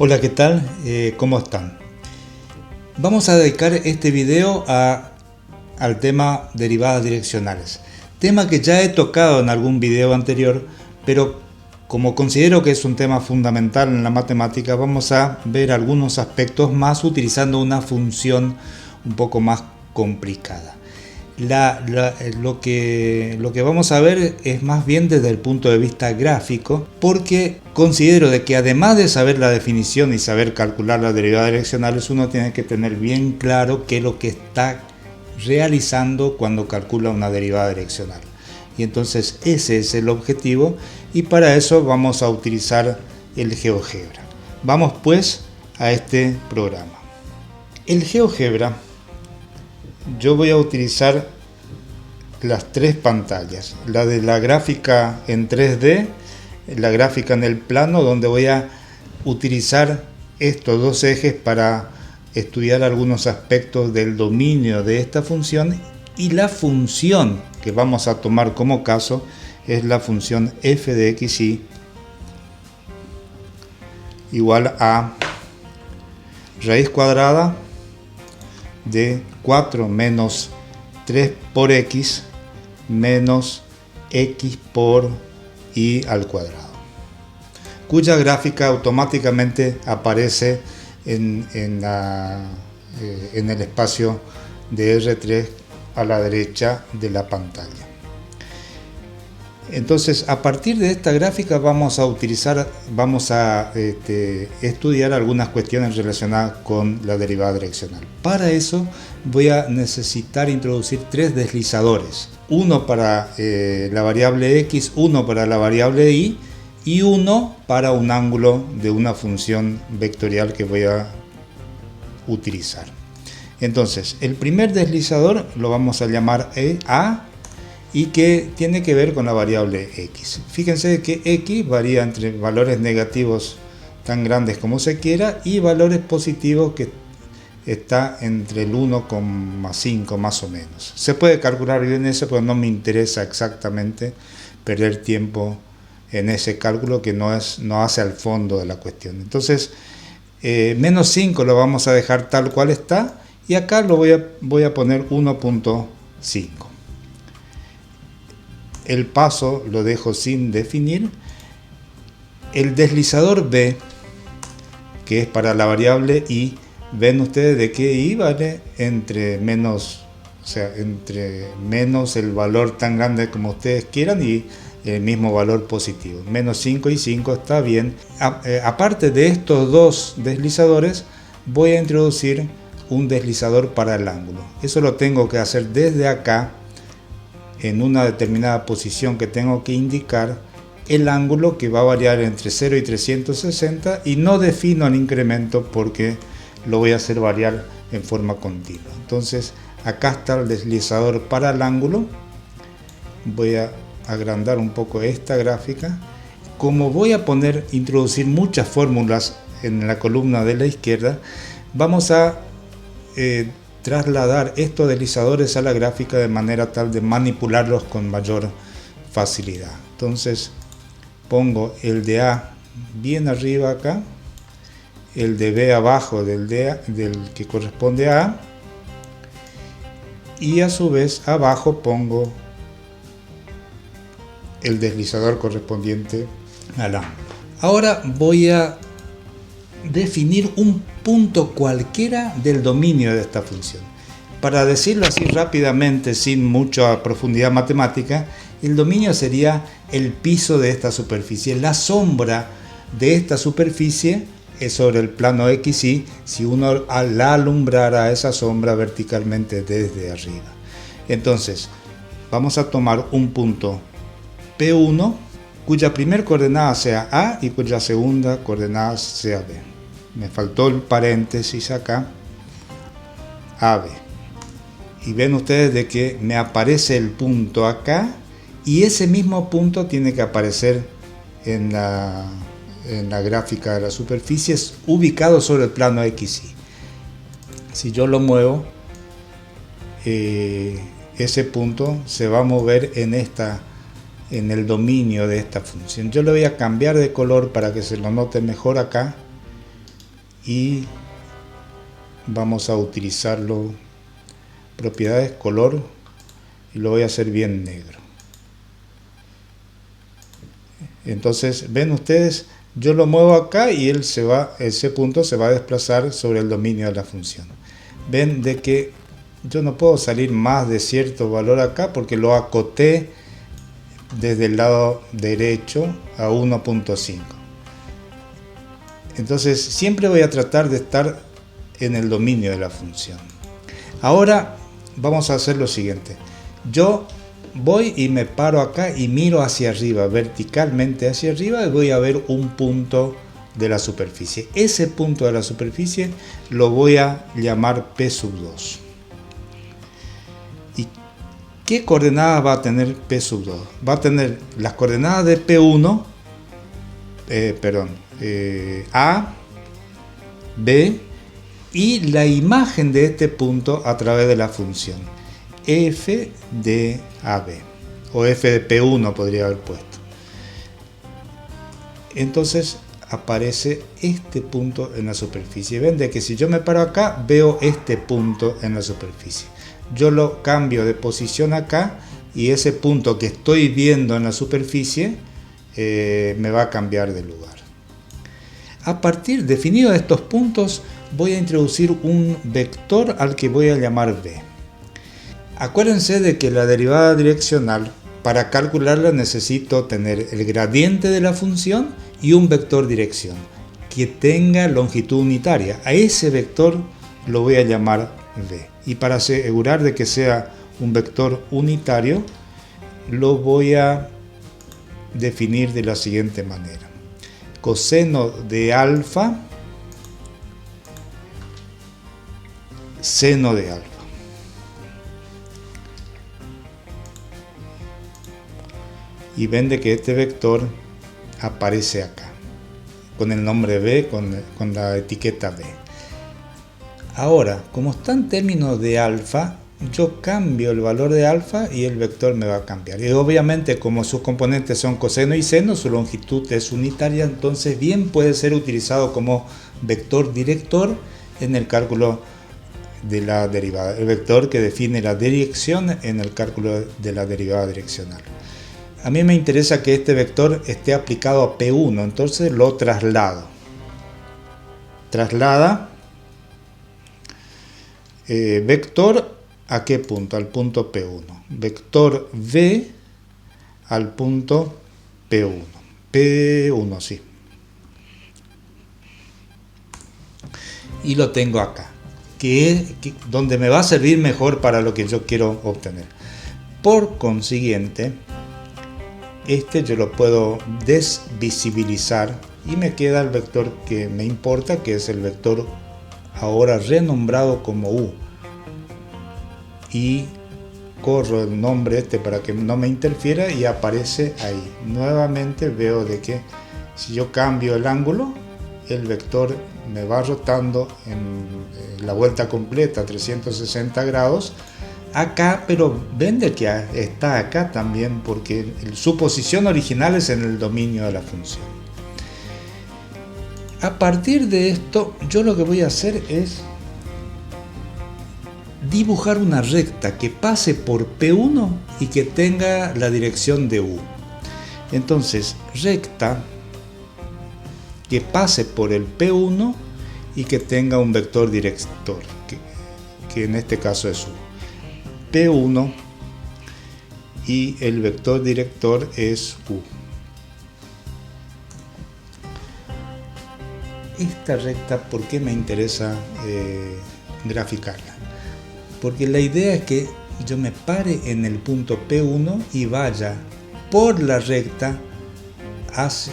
Hola, ¿qué tal? ¿Cómo están? Vamos a dedicar este video al tema derivadas direccionales. Tema que ya he tocado en algún video anterior, pero como considero que es un tema fundamental en la matemática, vamos a ver algunos aspectos más utilizando una función un poco más complicada. Lo que vamos a ver es más bien desde el punto de vista gráfico, porque considero de que además de saber la definición y saber calcular las derivadas direccionales, uno tiene que tener bien claro qué es lo que está realizando cuando calcula una derivada direccional. Y entonces ese es el objetivo, y para eso vamos a utilizar el GeoGebra. Vamos pues a este programa. El GeoGebra, yo voy a utilizar las tres pantallas, la de la gráfica en 3D, la gráfica en el plano, donde voy a utilizar estos dos ejes para estudiar algunos aspectos del dominio de esta función, y la función que vamos a tomar como caso es la función f de xy igual a raíz cuadrada de 4 menos 3 por x menos x por y al cuadrado, cuya gráfica automáticamente aparece en el espacio de R3 a la derecha de la pantalla. Entonces, a partir de esta gráfica vamos a estudiar algunas cuestiones relacionadas con la derivada direccional. Para eso voy a necesitar introducir tres deslizadores: uno para la variable x, uno para la variable y uno para un ángulo de una función vectorial que voy a utilizar. Entonces, el primer deslizador lo vamos a llamar a, y que tiene que ver con la variable x. Fíjense que x varía entre valores negativos tan grandes como se quiera y valores positivos que está entre el 1,5 más o menos. Se puede calcular bien eso, pero no me interesa exactamente perder tiempo en ese cálculo que no hace al fondo de la cuestión. Entonces, menos 5 lo vamos a dejar tal cual está, y acá lo voy a poner 1.5. El paso lo dejo sin definir. El deslizador b, que es para la variable y, ven ustedes de que y vale entre menos el valor tan grande como ustedes quieran y el mismo valor positivo. Menos 5 y 5 está bien. Aparte de estos dos deslizadores, voy a introducir un deslizador para el ángulo. Eso lo tengo que hacer desde acá, en una determinada posición que tengo que indicar el ángulo, que va a variar entre 0 y 360, y no defino el incremento porque lo voy a hacer variar en forma continua. Entonces, acá está el deslizador para el ángulo. Voy a agrandar un poco esta gráfica. Como voy a introducir muchas fórmulas en la columna de la izquierda, vamos a trasladar estos deslizadores a la gráfica de manera tal de manipularlos con mayor facilidad. Entonces, pongo el de A bien arriba acá, el de B abajo del que corresponde a A, y a su vez abajo pongo el deslizador correspondiente al ángulo. Ahora voy a definir un punto cualquiera del dominio de esta función. Para decirlo así rápidamente, sin mucha profundidad matemática, el dominio sería el piso de esta superficie. La sombra de esta superficie es sobre el plano XY si uno la alumbrara a esa sombra verticalmente desde arriba. Entonces, vamos a tomar un punto P1 cuya primera coordenada sea A y cuya segunda coordenada sea B. Me faltó el paréntesis acá, AB. Y ven ustedes de que me aparece el punto acá, y ese mismo punto tiene que aparecer en la gráfica de la superficie, ubicado sobre el plano XY. Si yo lo muevo, ese punto se va a mover en el dominio de esta función. Yo le voy a cambiar de color para que se lo note mejor acá. y vamos a utilizarlo, propiedades, color, y lo voy a hacer bien negro. Entonces ven ustedes, yo lo muevo acá y él se va, ese punto se va a desplazar sobre el dominio de la función. Ven de que yo no puedo salir más de cierto valor acá porque lo acoté desde el lado derecho a 1.5. Entonces siempre voy a tratar de estar en el dominio de la función. Ahora vamos a hacer lo siguiente. Yo voy y me paro acá y miro hacia arriba, verticalmente hacia arriba, y voy a ver un punto de la superficie. Ese punto de la superficie lo voy a llamar P sub 2. ¿Y qué coordenadas va a tener P sub 2? Va a tener las coordenadas de P1, A, B, y la imagen de este punto a través de la función f de AB, o f de P1 podría haber puesto. Entonces aparece este punto en la superficie. Ven de que si yo me paro acá, veo este punto en la superficie. Yo lo cambio de posición acá y ese punto que estoy viendo en la superficie me va a cambiar de lugar. A partir definido de estos puntos, voy a introducir un vector al que voy a llamar b. Acuérdense de que la derivada direccional, para calcularla necesito tener el gradiente de la función y un vector dirección que tenga longitud unitaria. A ese vector lo voy a llamar b. Y para asegurar de que sea un vector unitario, lo voy a definir de la siguiente manera. Coseno de alfa, seno de alfa. Y ven de que este vector aparece acá, con el nombre b, con la etiqueta b. Ahora, como está en términos de alfa, yo cambio el valor de alfa y el vector me va a cambiar. Y obviamente, como sus componentes son coseno y seno, su longitud es unitaria, entonces bien puede ser utilizado como vector director en el cálculo de la derivada. El vector que define la dirección en el cálculo de la derivada direccional. A mí me interesa que este vector esté aplicado a P1, entonces lo traslado. Traslada vector a qué punto, al punto P1. Vector V al punto P1. P1, sí. Y lo tengo acá, que es donde me va a servir mejor para lo que yo quiero obtener. Por consiguiente, este yo lo puedo desvisibilizar y me queda el vector que me importa, que es el vector ahora renombrado como U. Y corro el nombre este para que no me interfiera y aparece ahí. Nuevamente veo de que si yo cambio el ángulo, el vector me va rotando en la vuelta completa, 360 grados, acá, pero ven de que está acá también porque su posición original es en el dominio de la función. A partir de esto, yo lo que voy a hacer es dibujar una recta que pase por P1 y que tenga la dirección de U. Entonces, recta que pase por el P1 y que tenga un vector director, que en este caso es U. P1 y el vector director es U. Esta recta, ¿por qué me interesa graficarla? Porque la idea es que yo me pare en el punto P1 y vaya por la recta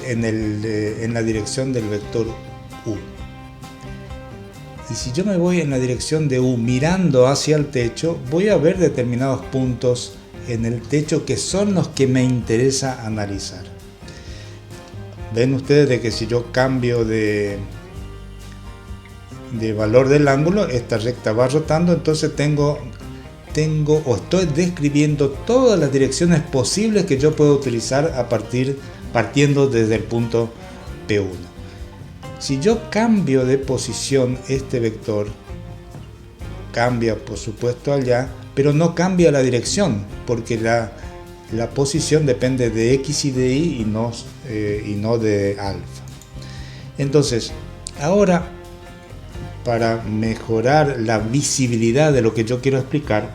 en la dirección del vector U. Y si yo me voy en la dirección de U mirando hacia el techo, voy a ver determinados puntos en el techo que son los que me interesa analizar. Ven ustedes de que si yo cambio de valor del ángulo, esta recta va rotando, entonces estoy describiendo todas las direcciones posibles que yo puedo utilizar partiendo desde el punto P1. Si yo cambio de posición este vector, cambia por supuesto allá, pero no cambia la dirección, porque la posición depende de x y de y y no de alfa. Entonces, ahora, para mejorar la visibilidad de lo que yo quiero explicar,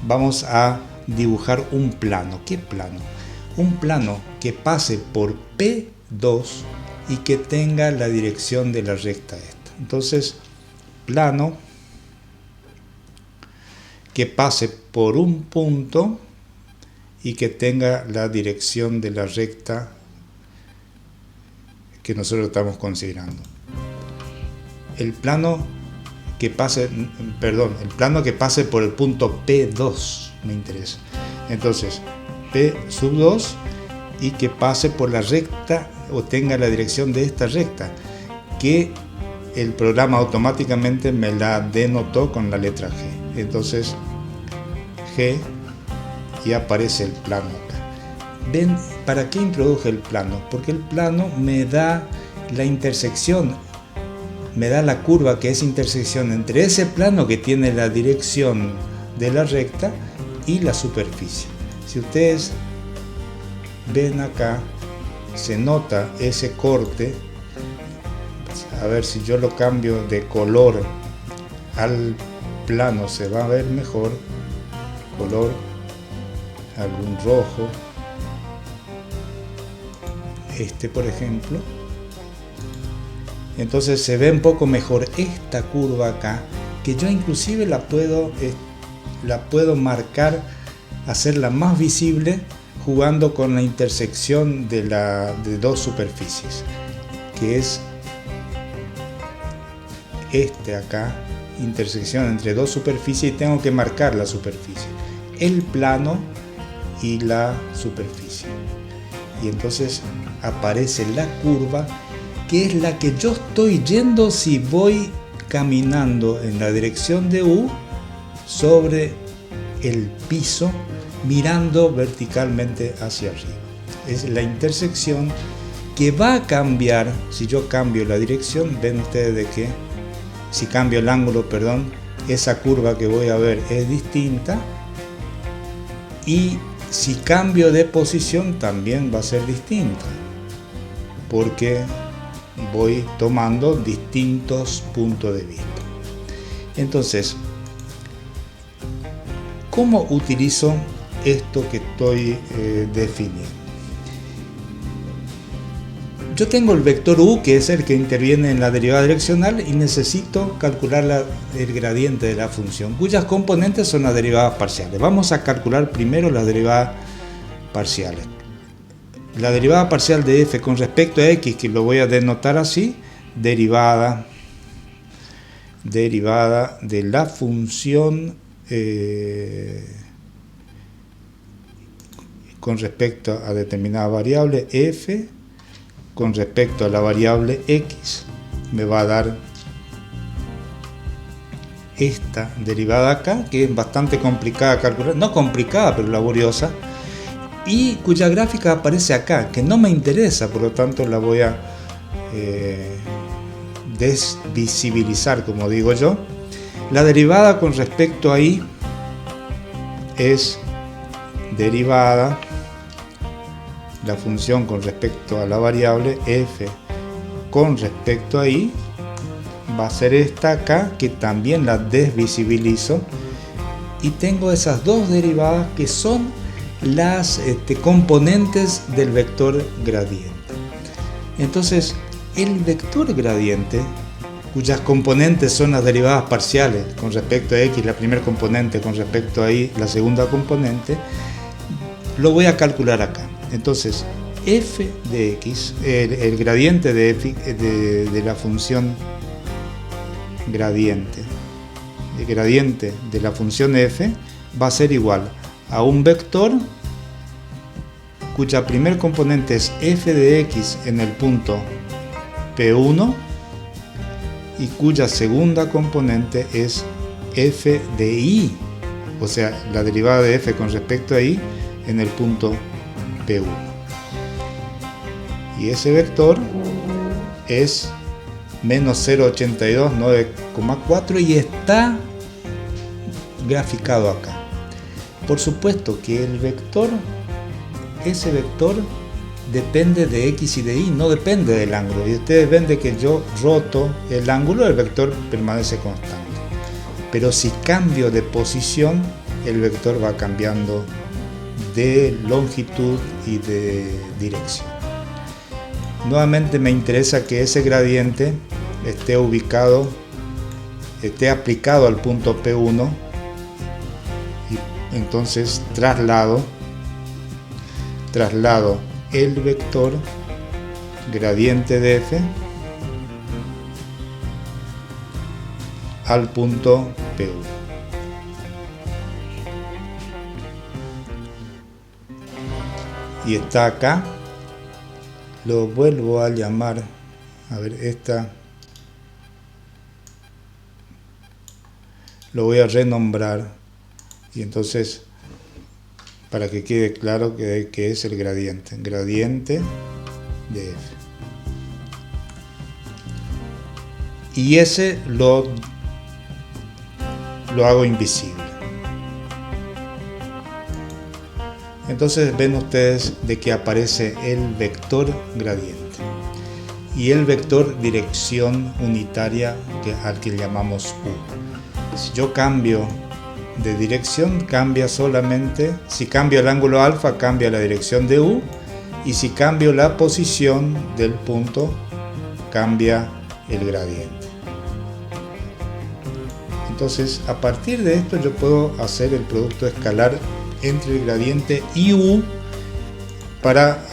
vamos a dibujar un plano. ¿Qué plano? Un plano que pase por P2 y que tenga la dirección de la recta esta. Entonces, plano que pase por un punto y que tenga la dirección de la recta que nosotros estamos considerando. El plano que pase por el punto P2 me interesa. Entonces, P sub 2 y que pase por la recta o tenga la dirección de esta recta, que el programa automáticamente me la denotó con la letra G. Entonces, G, y aparece el plano acá. ¿Ven para qué introduje el plano? Porque el plano me da la intersección, me da la curva que es intersección entre ese plano que tiene la dirección de la recta y la superficie. Si ustedes ven acá, se nota ese corte. A ver si yo lo cambio de color al plano, se va a ver mejor. Color, algún rojo, este por ejemplo. Entonces se ve un poco mejor esta curva acá, que yo inclusive la puedo marcar, hacerla más visible jugando con la intersección de dos superficies, que es este acá, intersección entre dos superficies, y tengo que marcar la superficie, el plano y la superficie, y entonces aparece la curva, que es la que yo estoy yendo si voy caminando en la dirección de U sobre el piso, mirando verticalmente hacia arriba. Es la intersección que va a cambiar si yo cambio la dirección. Ven ustedes de que si cambio el ángulo, esa curva que voy a ver es distinta, y si cambio de posición también va a ser distinta, porque voy tomando distintos puntos de vista. Entonces, ¿cómo utilizo esto que estoy definiendo? Yo tengo el vector U, que es el que interviene en la derivada direccional, y necesito calcular el gradiente de la función, cuyas componentes son las derivadas parciales. Vamos a calcular primero las derivadas parciales. La derivada parcial de f con respecto a x, que lo voy a denotar así, derivada de la función con respecto a determinada variable f con respecto a la variable x, me va a dar esta derivada acá, que es bastante complicada de calcular, no complicada pero laboriosa, y cuya gráfica aparece acá, que no me interesa, por lo tanto la voy a desvisibilizar, como digo yo. La derivada con respecto a y es derivada, la función con respecto a la variable f con respecto a y va a ser esta acá, que también la desvisibilizo, y tengo esas dos derivadas que son las componentes del vector gradiente. Entonces, el vector gradiente, cuyas componentes son las derivadas parciales con respecto a x, la primera componente, con respecto a y, la segunda componente, lo voy a calcular acá. Entonces, f de x, el gradiente de la función gradiente, el gradiente de la función f va a ser igual a un vector cuya primer componente es f de x en el punto P1 y cuya segunda componente es f de y, o sea, la derivada de f con respecto a y en el punto P1. Y ese vector es menos 0,82, 9,4 y está graficado acá. Por supuesto que el vector, ese vector depende de X y de Y, no depende del ángulo. Y ustedes ven de que yo roto el ángulo, el vector permanece constante. Pero si cambio de posición, el vector va cambiando de longitud y de dirección. Nuevamente me interesa que ese gradiente esté ubicado, esté aplicado al punto P1, y entonces traslado el vector gradiente de f al punto P1. Y está acá. Lo vuelvo a llamar, a ver, esta lo voy a renombrar, y entonces para que quede claro que es el gradiente de f. Y ese lo hago invisible. Entonces ven ustedes de que aparece el vector gradiente y el vector dirección unitaria al que llamamos u. Si yo cambio de dirección, cambia solamente, si cambio el ángulo alfa, cambia la dirección de u, y si cambio la posición del punto, cambia el gradiente. Entonces, a partir de esto yo puedo hacer el producto escalar entre el gradiente y u para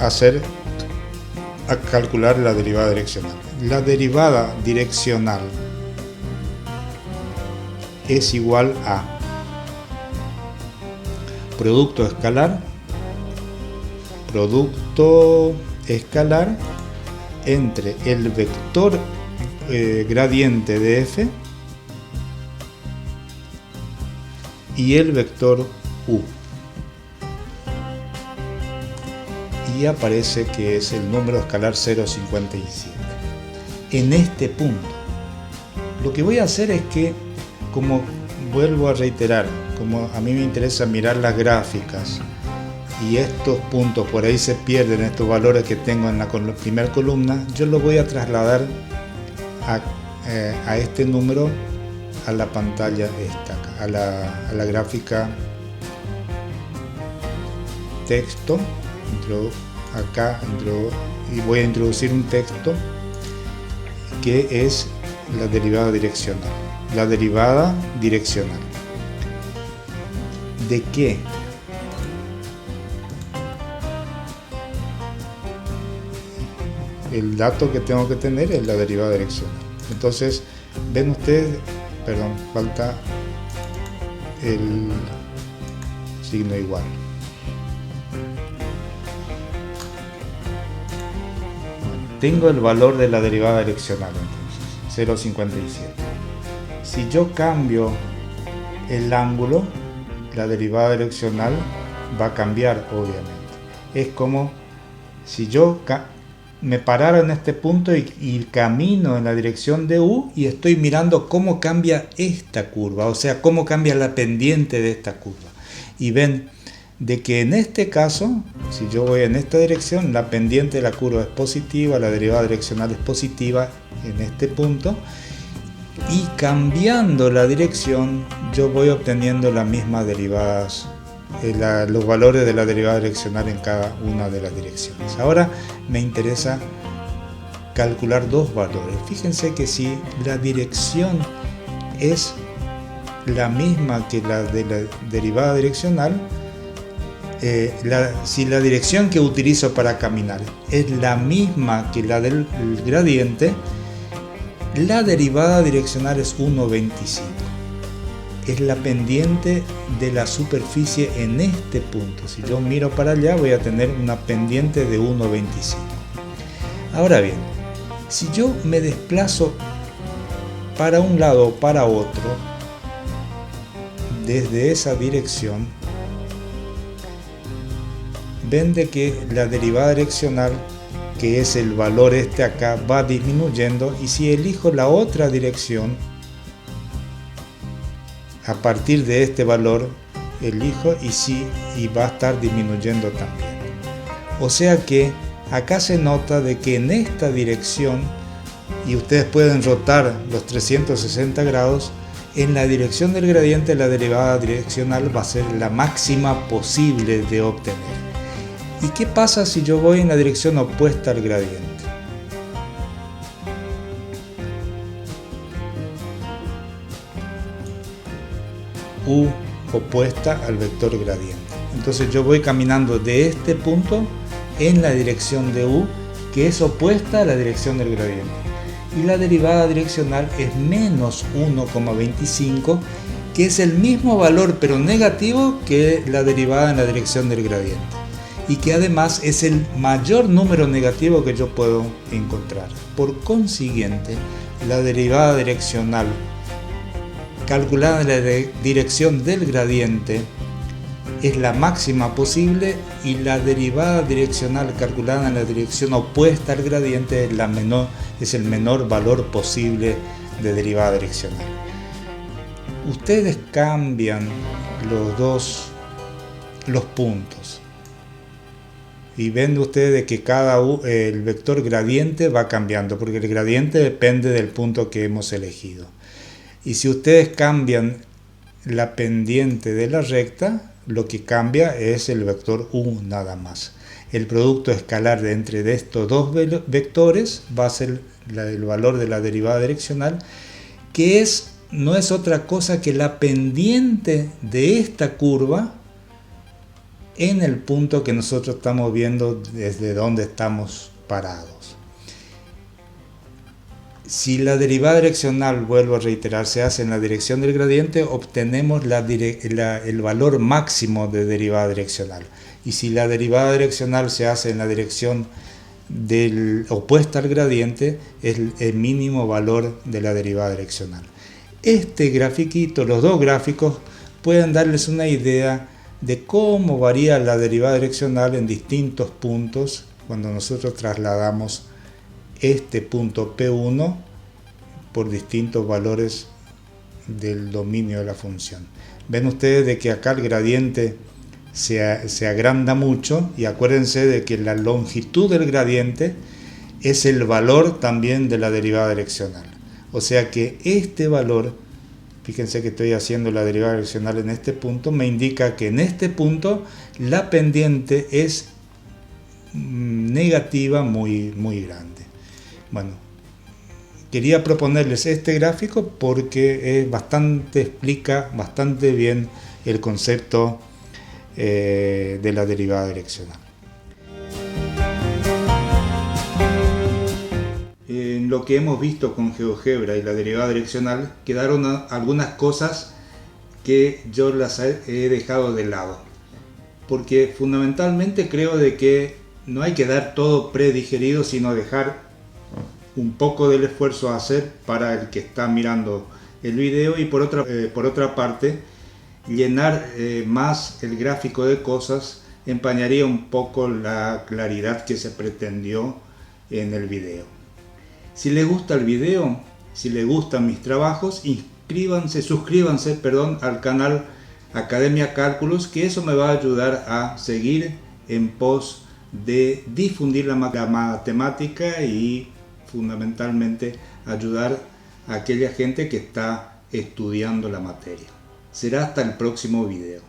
calcular la derivada direccional. La derivada direccional es igual a producto escalar entre el vector gradiente de f y el vector u. Y aparece que es el número escalar 0,57. En este punto, lo que voy a hacer es que, como vuelvo a reiterar, como a mí me interesa mirar las gráficas y estos puntos por ahí se pierden, estos valores que tengo en la primera columna, yo lo voy a trasladar a este número a la pantalla esta, a la gráfica texto. Y voy a introducir un texto que es la derivada direccional. La derivada direccional. ¿De qué? El dato que tengo que tener es la derivada direccional. Entonces, ven ustedes, perdón, falta el signo igual. Tengo el valor de la derivada direccional, entonces 0,57. Si yo cambio el ángulo, la derivada direccional va a cambiar, obviamente. Es como si yo me parara en este punto y camino en la dirección de u y estoy mirando cómo cambia esta curva, o sea, cómo cambia la pendiente de esta curva. Y ven de que en este caso, si yo voy en esta dirección, la pendiente de la curva es positiva, la derivada direccional es positiva en este punto, y cambiando la dirección yo voy obteniendo las mismas derivadas, los valores de la derivada direccional en cada una de las direcciones. Ahora me interesa calcular dos valores. Fíjense que si la dirección es la misma que la de la derivada direccional, si la dirección que utilizo para caminar es la misma que la del gradiente, la derivada direccional es 1,25. Es la pendiente de la superficie en este punto. Si yo miro para allá voy a tener una pendiente de 1,25. Ahora bien, si yo me desplazo para un lado o para otro desde esa dirección, ven de que la derivada direccional que es el valor este acá, va disminuyendo, y si elijo la otra dirección, a partir de este valor elijo y va a estar disminuyendo también. O sea que acá se nota de que en esta dirección, y ustedes pueden rotar los 360 grados, en la dirección del gradiente la derivada direccional va a ser la máxima posible de obtener. ¿Y qué pasa si yo voy en la dirección opuesta al gradiente? U opuesta al vector gradiente. Entonces yo voy caminando de este punto en la dirección de U, que es opuesta a la dirección del gradiente. Y la derivada direccional es menos 1,25, que es el mismo valor pero negativo que la derivada en la dirección del gradiente. Y que además es el mayor número negativo que yo puedo encontrar. Por consiguiente, la derivada direccional calculada en la dirección del gradiente es la máxima posible, y la derivada direccional calculada en la dirección opuesta al gradiente es el menor valor posible de derivada direccional. Ustedes cambian los puntos y ven ustedes que el vector gradiente va cambiando, porque el gradiente depende del punto que hemos elegido. Y si ustedes cambian la pendiente de la recta, lo que cambia es el vector U nada más. El producto escalar entre estos dos vectores va a ser el valor de la derivada direccional, que no es otra cosa que la pendiente de esta curva en el punto que nosotros estamos viendo desde donde estamos parados. Si la derivada direccional, vuelvo a reiterar, se hace en la dirección del gradiente, obtenemos el valor máximo de derivada direccional. Y si la derivada direccional se hace en la dirección opuesta al gradiente, es el mínimo valor de la derivada direccional. Este grafiquito, los dos gráficos, pueden darles una idea de cómo varía la derivada direccional en distintos puntos cuando nosotros trasladamos este punto P1 por distintos valores del dominio de la función. Ven ustedes de que acá el gradiente se agranda mucho, y acuérdense de que la longitud del gradiente es el valor también de la derivada direccional. O sea que este valor, fíjense que estoy haciendo la derivada direccional en este punto, me indica que en este punto la pendiente es negativa muy grande. Bueno, quería proponerles este gráfico porque explica bastante bien el concepto de la derivada direccional. En lo que hemos visto con GeoGebra y la derivada direccional, quedaron algunas cosas que yo las he dejado de lado, porque fundamentalmente creo de que no hay que dar todo predigerido, sino dejar un poco del esfuerzo a hacer para el que está mirando el video, y por otra parte, llenar más el gráfico de cosas empañaría un poco la claridad que se pretendió en el video. Si les gusta el video, si les gustan mis trabajos, suscríbanse al canal Academia Cálculos, que eso me va a ayudar a seguir en pos de difundir la matemática y fundamentalmente ayudar a aquella gente que está estudiando la materia. Será hasta el próximo video.